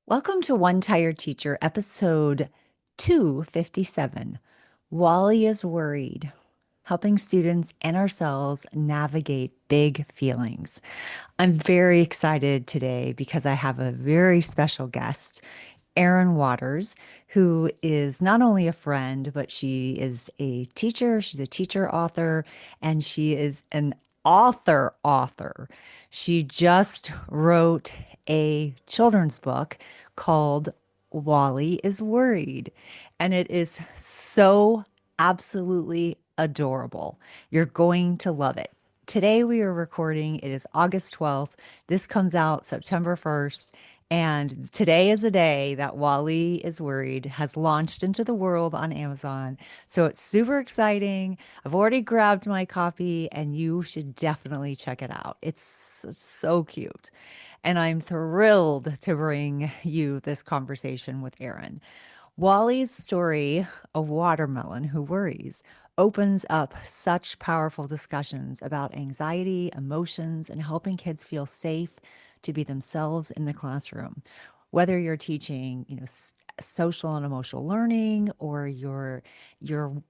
Welcome to One Tired Teacher, episode 257. Wally is worried, helping students and ourselves navigate big feelings. I'm very excited today because I have a very special guest, Erin Waters, who is not only a friend, but she is a teacher. She's a teacher author, and she is an author. She just wrote a children's book called Wally is Worried, and it is so absolutely adorable. You're going to love it. Today we are recording. It is August 12th. This comes out September 1st. And today is a day that Wally is Worried has launched into the world on Amazon. So it's super exciting. I've already grabbed my copy and you should definitely check it out. It's so cute. And I'm thrilled to bring you this conversation with Erin. Wally's story, A Watermelon Who Worries, opens up such powerful discussions about anxiety, emotions, and helping kids feel safe to be themselves in the classroom. Whether you're teaching, social and emotional learning, or you're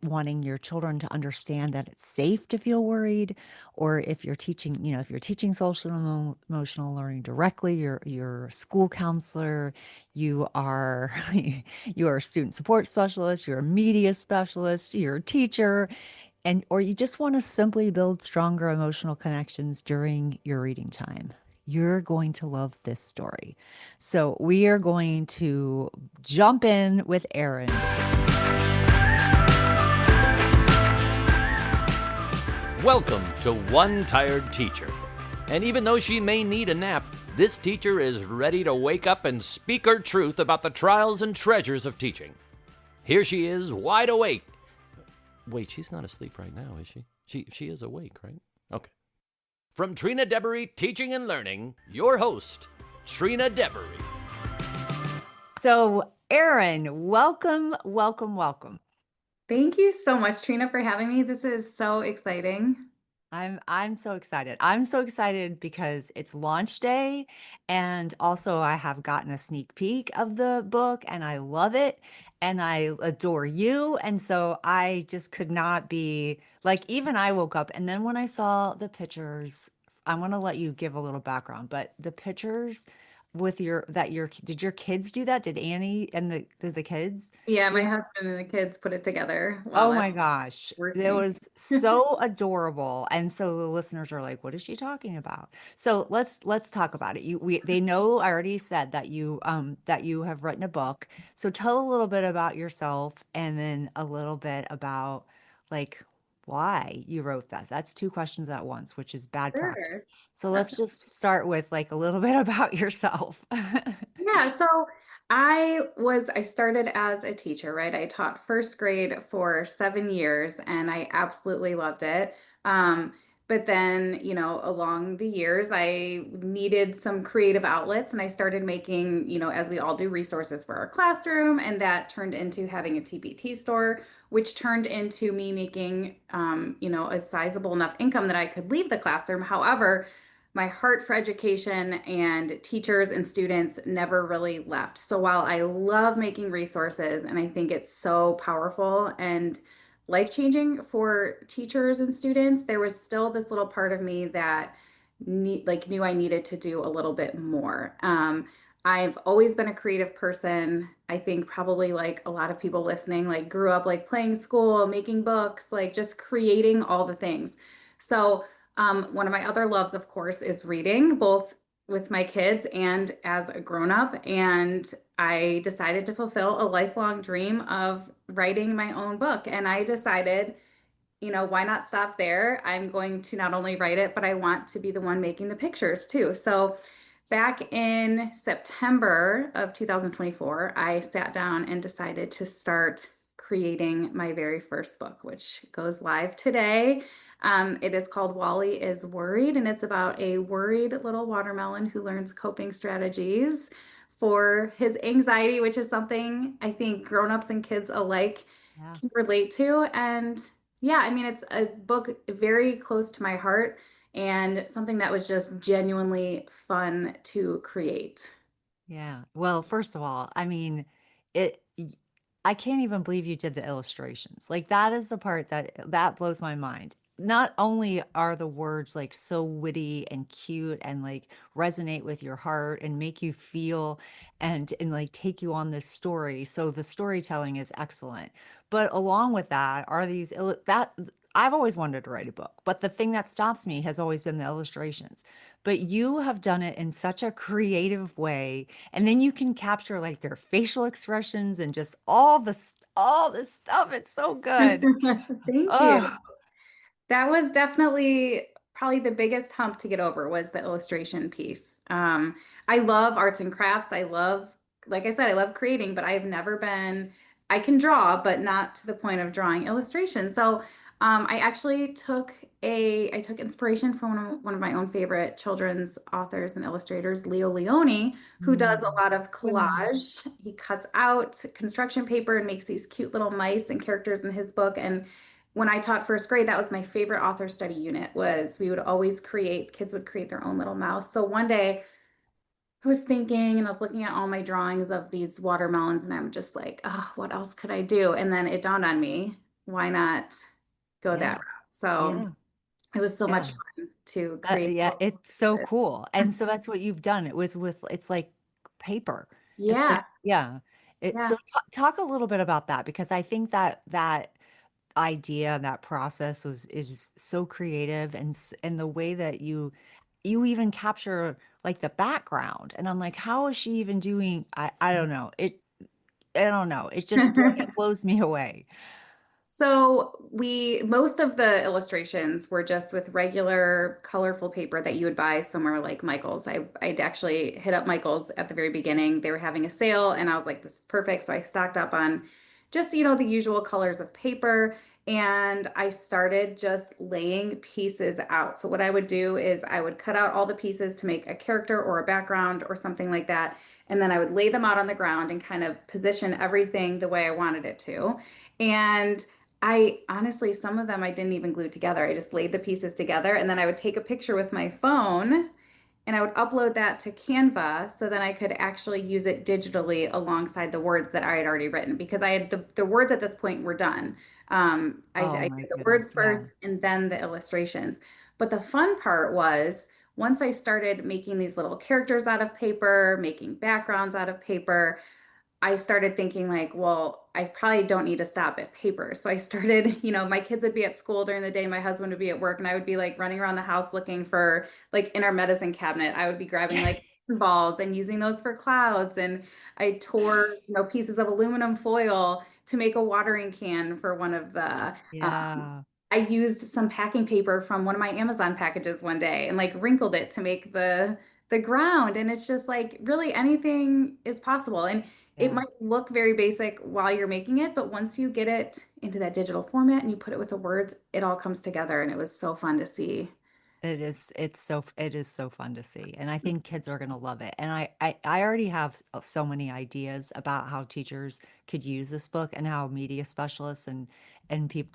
wanting your children to understand that it's safe to feel worried, or if you're teaching, if you're teaching social and emotional learning directly, you're a school counselor, you are you're a student support specialist, you're a media specialist, you're a teacher, and or you just want to simply build stronger emotional connections during your reading time. You're going to love this story. So we are going to jump in with Erin. Welcome to One Tired Teacher. And even though she may need a nap, this teacher is ready to wake up and speak her truth about the trials and treasures of teaching. Here she is, wide awake. Wait, she's not asleep right now, is she? She is awake, right? Okay. From Trina Debery Teaching and Learning, your host, Trina Debery. So, Erin, welcome. Thank you so much, Trina, for having me. This is so exciting. I'm so excited. I'm so excited because it's launch day, and also I have gotten a sneak peek of the book and I love it and I adore you. And so I just could not be like, even I woke up and then when I saw the pictures, I want to let you give a little background, but the pictures with did your kids do that? Did Annie and the kids Yeah, do my that? husband and the kids put it together while Oh I was my gosh. It working. was so adorable. And so the listeners are like, what is she talking about? So let's talk about it. They know I already said that you have written a book. So tell a little bit about yourself and then a little bit about like why you wrote that. That's two questions at once, which is bad Sure. practice. So let's That's just start with like a little bit about yourself. Yeah, so I started as a teacher, right? I taught first grade for 7 years and I absolutely loved it. But then, along the years, I needed some creative outlets and I started making, as we all do, resources for our classroom. And that turned into having a TPT store, which turned into me making, a sizable enough income that I could leave the classroom. However, my heart for education and teachers and students never really left. So while I love making resources and I think it's so powerful and life-changing for teachers and students, there was still this little part of me that knew I needed to do a little bit more. I've always been a creative person. I think probably like a lot of people listening, like grew up like playing school, making books, like just creating all the things. So one of my other loves, of course, is reading, both with my kids and as a grown-up. And I decided to fulfill a lifelong dream of writing my own book. And I decided, why not stop there? I'm going to not only write it, but I want to be the one making the pictures too. So back in September of 2024, I sat down and decided to start creating my very first book, which goes live today. It is called Wally is Worried, and it's about a worried little watermelon who learns coping strategies for his anxiety, which is something I think grown-ups and kids alike Yeah. can relate to. And yeah, I mean, it's a book very close to my heart and something that was just genuinely fun to create. Yeah. Well, first of all, I mean, it I can't even believe you did the illustrations. Like that is the part that blows my mind. Not only are the words like so witty and cute and like resonate with your heart and make you feel and like take you on this story. So the storytelling is excellent. But along with that are that I've always wanted to write a book, but the thing that stops me has always been the illustrations. But you have done it in such a creative way, and then you can capture like their facial expressions and just all this stuff. It's so good. Thank you. Oh, That was definitely probably the biggest hump to get over was the illustration piece. I love arts and crafts. I love, like I said, I love creating, but I've never been, I can draw, but not to the point of drawing illustration. So I actually I took inspiration from one of my own favorite children's authors and illustrators, Leo Leone, who does a mm, lot of yeah. collage. He cuts out construction paper and makes these cute little mice and characters in his book. And when I taught first grade, that was my favorite author study unit was we would always create, kids would create their own little mouse. So one day I was thinking and I was looking at all my drawings of these watermelons and I'm just like, oh, what else could I do? And then it dawned on me, why not go that Yeah. route? So Yeah. it was so much Yeah. fun to create Yeah, all it's so this. cool. And so that's what you've done. It was with it's like paper. It's like Yeah, yeah. It's so yeah. talk a little bit about that because I think that idea, that process was is so creative and the way that you even capture like the background. And I'm like, how is she even doing? I don't know. I don't know. It blows me away. So most of the illustrations were just with regular colorful paper that you would buy somewhere like Michael's. I'd actually hit up Michael's at the very beginning. They were having a sale and I was like, this is perfect. So I stocked up on just, the usual colors of paper and I started just laying pieces out. So what I would do is I would cut out all the pieces to make a character or a background or something like that. And then I would lay them out on the ground and kind of position everything the way I wanted it to. And I honestly, some of them I didn't even glue together. I just laid the pieces together and then I would take a picture with my phone and I would upload that to Canva so then I could actually use it digitally alongside the words that I had already written because I had the words at this point were done. Oh I my did the words goodness. Yeah. first and then the illustrations. But the fun part was once I started making these little characters out of paper, making backgrounds out of paper, I started thinking like, well, I probably don't need to stop at paper. So I started, my kids would be at school during the day, my husband would be at work, and I would be like running around the house looking for like in our medicine cabinet. I would be grabbing like balls and using those for clouds. And I tore, pieces of aluminum foil to make a watering can for one of Yeah. I used some packing paper from one of my Amazon packages one day and like wrinkled it to make the ground. And it's just like really anything is possible. And it Yeah. might look very basic while you're making it, but once you get it into that digital format and you put it with the words, it all comes together. And it was so fun to see. It is so fun to see. And I think kids are going to love it. And I already have so many ideas about how teachers could use this book and how media specialists and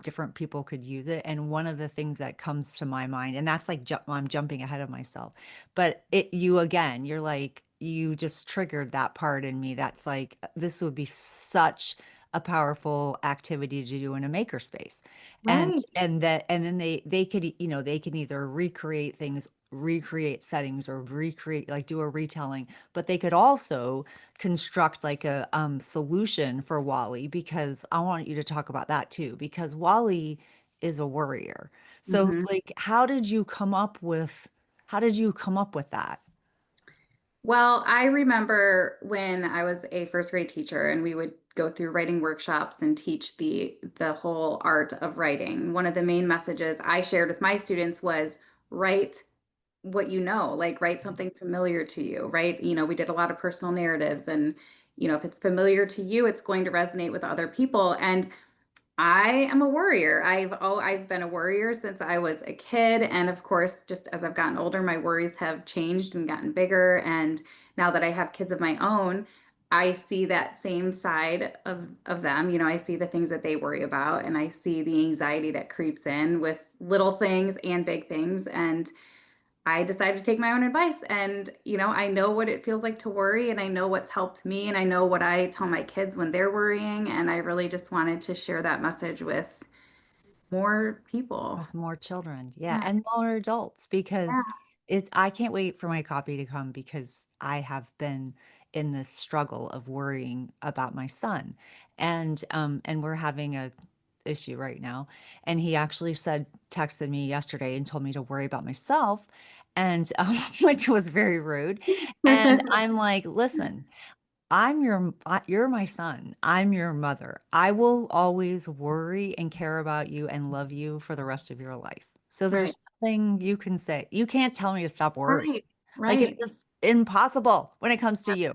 different people could use it. And one of the things that comes to my mind, and that's like I'm jumping ahead of myself, but you're like, you just triggered that part in me. That's like, this would be such a powerful activity to do in a makerspace Right. and then they could they can either recreate things, recreate settings, or recreate like do a retelling, but they could also construct like a solution for Wally, because I want you to talk about that too, because Wally is a worrier. So Mhm. like how did you come up with that? Well, I remember when I was a first grade teacher and we would go through writing workshops and teach the whole art of writing. One of the main messages I shared with my students was write what you know, like write something familiar to you, right? We did a lot of personal narratives and if it's familiar to you, it's going to resonate with other people. And I am a worrier. I've been a worrier since I was a kid, and of course, just as I've gotten older, my worries have changed and gotten bigger. And now that I have kids of my own, I see that same side of them. I see the things that they worry about, and I see the anxiety that creeps in with little things and big things. And I decided to take my own advice. And, I know what it feels like to worry, and I know what's helped me, and I know what I tell my kids when they're worrying. And I really just wanted to share that message with more people. With more children, yeah, Yeah. and more adults because Yeah. I can't wait for my copy to come because I have been in this struggle of worrying about my son. And we're having a issue right now. And he actually texted me yesterday and told me to worry about myself, and which was very rude. And I'm like, listen, you're my son. I'm your mother. I will always worry and care about you and love you for the rest of your life. So Right. there's nothing you can say. You can't tell me to stop worrying. Right. Like it's Right. just impossible when it comes to you.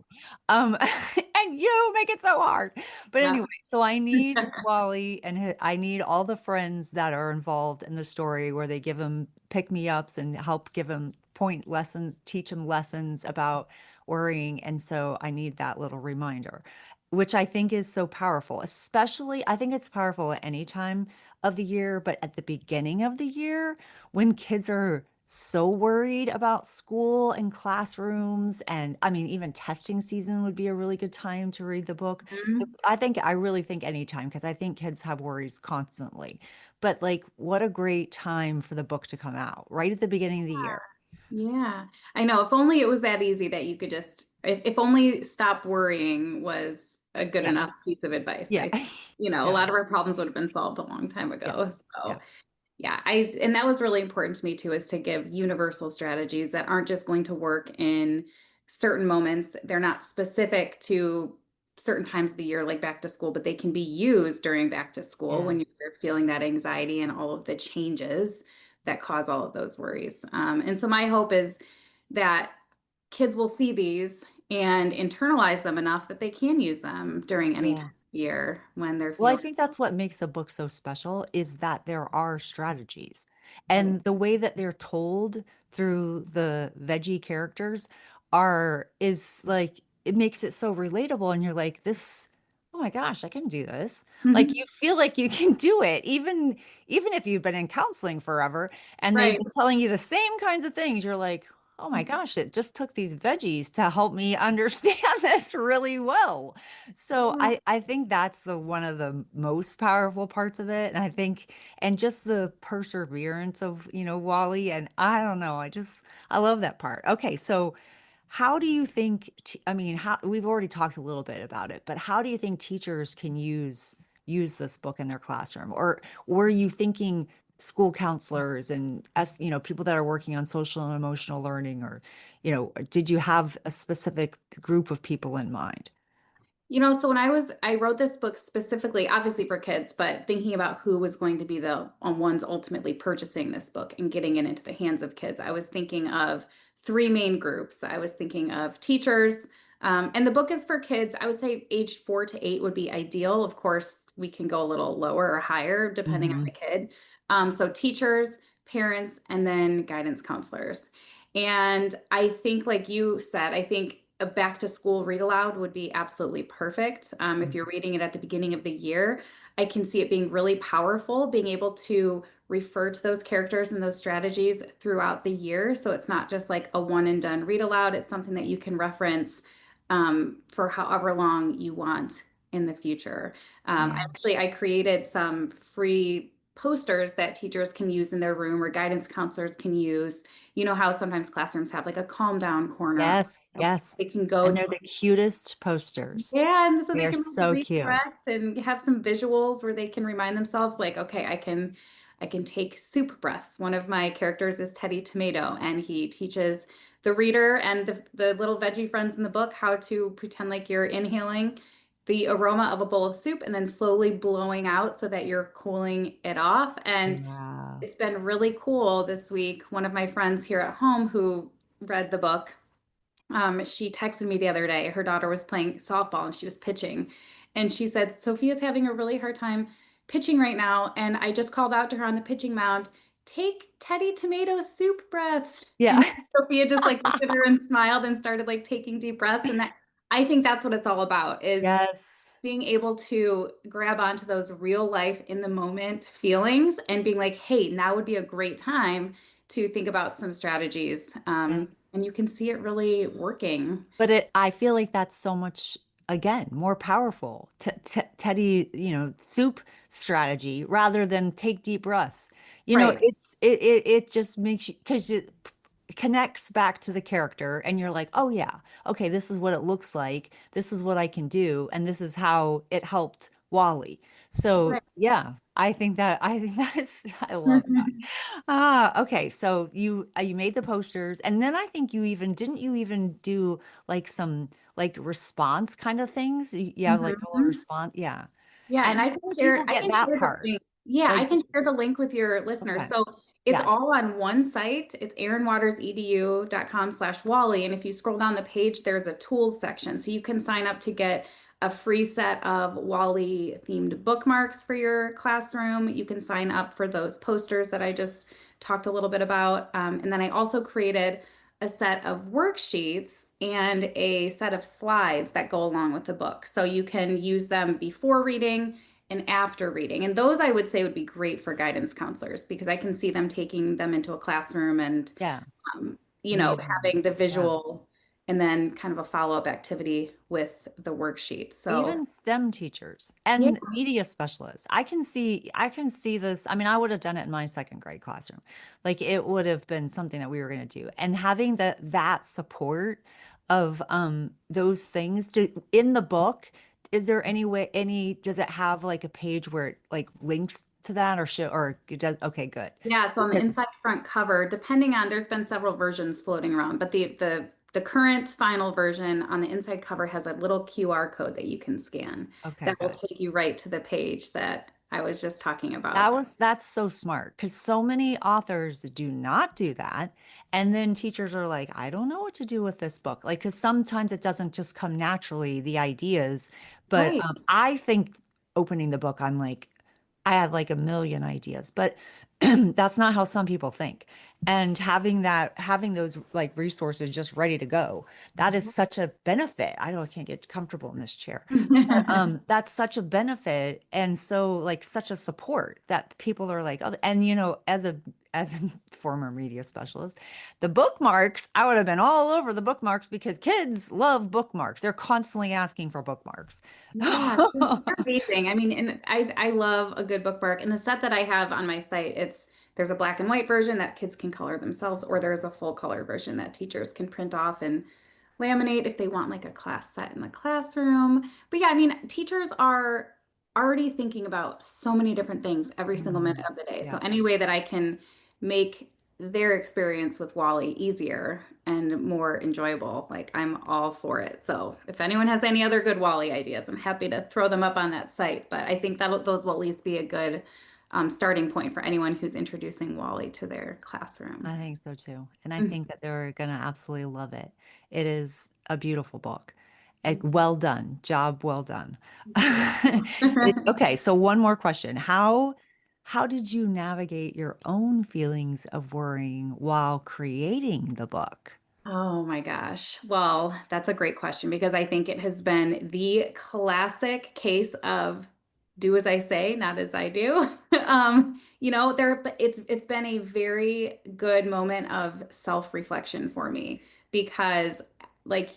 And you make it so hard. But Yeah. anyway, so I need Wally and I need all the friends that are involved in the story where they give him pick me ups and help give him point lessons, teach him lessons about worrying. And so I need that little reminder, which I think is so powerful, especially I think it's powerful at any time of the year, but at the beginning of the year when kids are so worried about school and classrooms. And I mean, even testing season would be a really good time to read the book. Mhm. I really think anytime because I think kids have worries constantly. But like, what a great time for the book to come out right at the beginning of the year. Yeah. I know. If only it was that easy that you could just, if only stop worrying was a good enough Yes. piece of advice. Yeah. A Yeah. lot of our problems would have been solved a long time Yeah. ago. Yeah. So, yeah, and that was really important to me too, is to give universal strategies that aren't just going to work in certain moments. They're not specific to certain times of the year, like back to school, but they can be used during back to school Yeah. when you're feeling that anxiety and all of the changes that cause all of those worries. And so my hope is that kids will see these and internalize them enough that they can use them during any time Yeah. of year when they're Well, I feeling think that's what makes a book so special is that there are strategies. right. And the way that they're told through the veggie characters are is like it makes it so relatable and you're like this, oh my gosh, I can do this. Like Mhm. you feel like you can do it even if you've been in counseling forever and they've Right. been telling you the same kinds of things. You're like, "Oh my gosh, it just took these veggies to help me understand this really well." So I think that's the one of the most powerful parts of it. And I think and just the perseverance of, Wally and I don't know, I love that part. Okay, so how do you think I mean, how we've already talked a little bit about it, but how do you think teachers can use this book in their classroom? Or were you thinking school counselors and as, people that are working on social and emotional learning or, did you have a specific group of people in mind? So I wrote this book specifically, obviously for kids, but thinking about who was going to be the ones ultimately purchasing this book and getting it into the hands of kids, I was thinking of three main groups. I was thinking of teachers, and the book is for kids. I would say aged 4 to 8 would be ideal. Of course, we can go a little lower or higher depending on the kid. So teachers, parents, and then guidance counselors. And I think, like you said, I think a back to school read aloud would be absolutely perfect. If you're reading it at the beginning of the year, I can see it being really powerful, being able to refer to those characters and those strategies throughout the year. So it's not just like a one and done read aloud, it's something that you can reference for however long you want in the future. Yeah. I created some free posters that teachers can use in their room or guidance counselors can use. You know how sometimes classrooms have like a calm down corner. Yes, yes. They can go And to, they're the cutest posters. yeah, and so They they are can so like cute. redirect and have some visuals where they can remind themselves, like, okay, I can take soup breaths. One of my characters is Teddy Tomato, and he teaches the reader and the little veggie friends in the book how to pretend like you're inhaling the aroma of a bowl of soup and then slowly blowing out so that you're cooling it off. And Yeah. it's been really cool this week. One of my friends here at home who read the book, she texted me the other day. Her daughter was playing softball and she was pitching. And she said, Sophia's having a really hard time pitching right now. And I just called out to her on the pitching mound, take Teddy Tomato soup breaths. Yeah. And Sophia just like looked at her and smiled and started like taking deep breaths. And that I think that's what it's all about is Yes. being able to grab onto those real life in the moment feelings and being like, hey, now would be a great time to think about some strategies, Yeah. and you can see it really working. But I feel like that's so much, again, more powerful. Teddy, soup strategy rather than take deep breaths. Right. It just makes you, because it connects back to the character and you're like, oh yeah, okay, this is what it looks like. This is what I can do. And this is how it helped Wally. So Right. yeah, I think that is, I love that. Ah, okay. So you made the posters, and then I think didn't you even do like some like response kind of things? You have like a little Mhm. response, yeah. Yeah, And and how do people I get can that share the part? link. Yeah, I Like, can share the link with your listeners. okay, So it's yes, all on one site. It's erinwatersedu.com/Wally. And if you scroll down the page, there's a tools section. So you can sign up to get a free set of Wally themed bookmarks for your classroom. You can sign up for those posters that I just talked a little bit about. And then I also created a set of worksheets and a set of slides that go along with the book. So you can use them before reading and after reading. And those I would say would be great for guidance counselors because I can see them taking them into a classroom and, yeah, amazing. having the Yeah. visual and then kind of a follow-up activity with the worksheet. So, Even STEM teachers yeah, and media specialists. I can see this. I mean, I would have done it in my second grade classroom. Like it would have been something that we were going to do. And having that support of those things to in the book, is there any way does it have like a page where it like links to that or show or it does okay, good. yeah, so on the Because inside front cover, depending on there's been several versions floating around, but the current final version on the inside cover has a little QR code that you can scan okay, that will good. take you right to the page that I was just talking That about. was that's so smart because so many authors do not do that. And then teachers are like, I don't know what to do with this book. Like, because sometimes it doesn't just come naturally, the ideas. But Right. I think opening the book, I'm like, I had like a million ideas, but that's not how some people think. And having those like resources just ready to go, that is such a benefit. I know I can't get comfortable in this chair. That's such a benefit and so like such a support that people are like, oh, and as a former media specialist, the bookmarks, I would have been all over the bookmarks because kids love bookmarks. They're constantly asking for bookmarks. Yeah, they're amazing. I mean, and I love a good bookmark. And the set that I have on my site, there's a black and white version that kids can color themselves, or there's a full color version that teachers can print off and laminate if they want like a class set in the classroom. But yeah, I mean, teachers are already thinking about so many different things every single minute Mhm. of the day. So any Yes. way that I can make their experience with Wally easier and more enjoyable, like I'm all for it. So if anyone has any other good Wally ideas, I'm happy to throw them up on that site. But I think that those will at least be a good starting point for anyone who's introducing Wally to their classroom. I think so too. And I Mhm. think that they're going to absolutely love it. It is a beautiful book. Well done. Job well done. Okay, so one more question. How did you navigate your own feelings of worrying while creating the book? Oh my gosh. Well, that's a great question because I think it has been the classic case of do as I say, not as I do. It's been a very good moment of self-reflection for me because like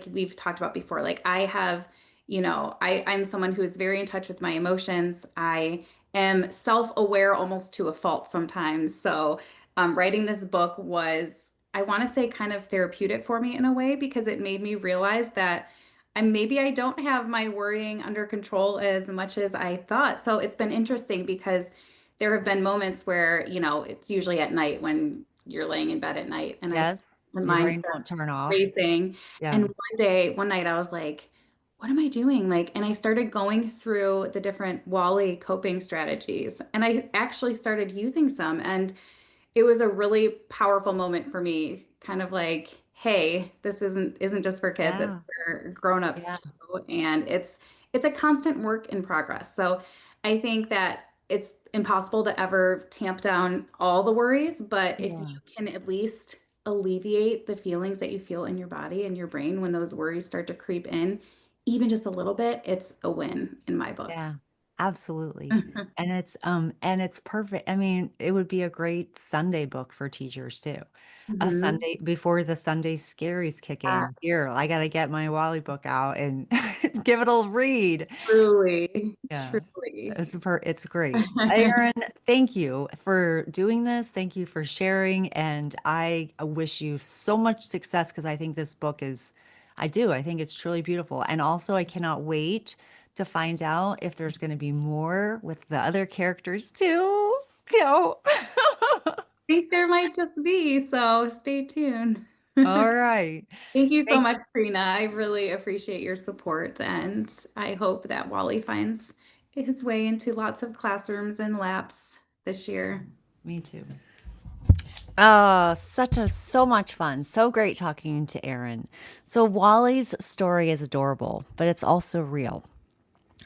we've talked about before, like I have, I'm someone who is very in touch with my emotions. I am self-aware almost to a fault sometimes. So writing this book was, I want to say, kind of therapeutic for me in a way because it made me realize that maybe I don't have my worrying under control as much as I thought. So it's been interesting because there have been moments where, it's usually at night when you're laying in bed at night and Yes, my your mind brain won't starts turn off. racing. And Yeah. one night I was like, what am I doing? Like, and I started going through the different Wally coping strategies and I actually started using some. And it was a really powerful moment for me, kind of like, hey, this isn't just for kids, it's Yeah. for grown-ups Yeah. too. And it's a constant work in progress. So I think that it's impossible to ever tamp down all the worries, but if you Yeah. can at least alleviate the feelings that you feel in your body and your brain when those worries start to creep in, even just a little bit, it's a win in my book. Yeah. Absolutely. And it's perfect. I mean, it would be a great Sunday book for teachers too. A Mhm. Sunday before the Sunday scaries kick in. Here, I gotta get my Wally book out and give it a read. Truly, Yeah. truly. It's great. Erin, thank you for doing this. Thank you for sharing. And I wish you so much success because I think this book is, I do. I think it's truly beautiful. And also, I cannot wait to find out if there's going to be more with the other characters too. You know. Think there might just be, so stay tuned. All right. Thank you so Thank much, Karina. I really appreciate your support, and I hope that Wally finds his way into lots of classrooms and labs this year. Me too. Oh, so much fun. So great talking to Erin. So Wally's story is adorable, but it's also real.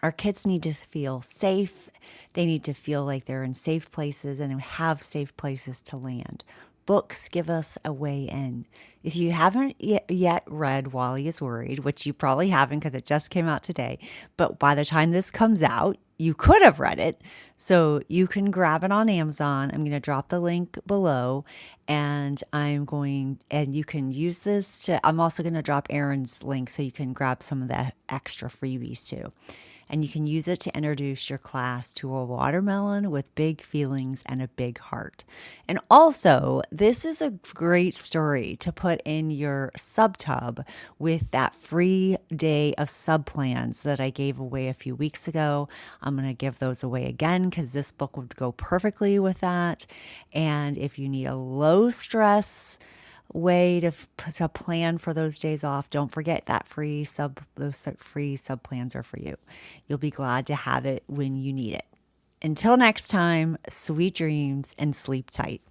Our kids need to feel safe. They need to feel like they're in safe places and have safe places to land. Books give us a way in. If you haven't yet read Wally is Worried, which you probably haven't because it just came out today, but by the time this comes out, you could have read it. So you can grab it on Amazon. I'm going to drop the link below and you can use this I'm also going to drop Erin's link so you can grab some of the extra freebies too. And you can use it to introduce your class to a watermelon with big feelings and a big heart. And also, this is a great story to put in your subtub with that free day of sub plans that I gave away a few weeks ago. I'm going to give those away again because this book would go perfectly with that. And if you need a low stress, way to plan for those days off. Don't forget that those free sub plans are for you. You'll be glad to have it when you need it. Until next time, sweet dreams and sleep tight.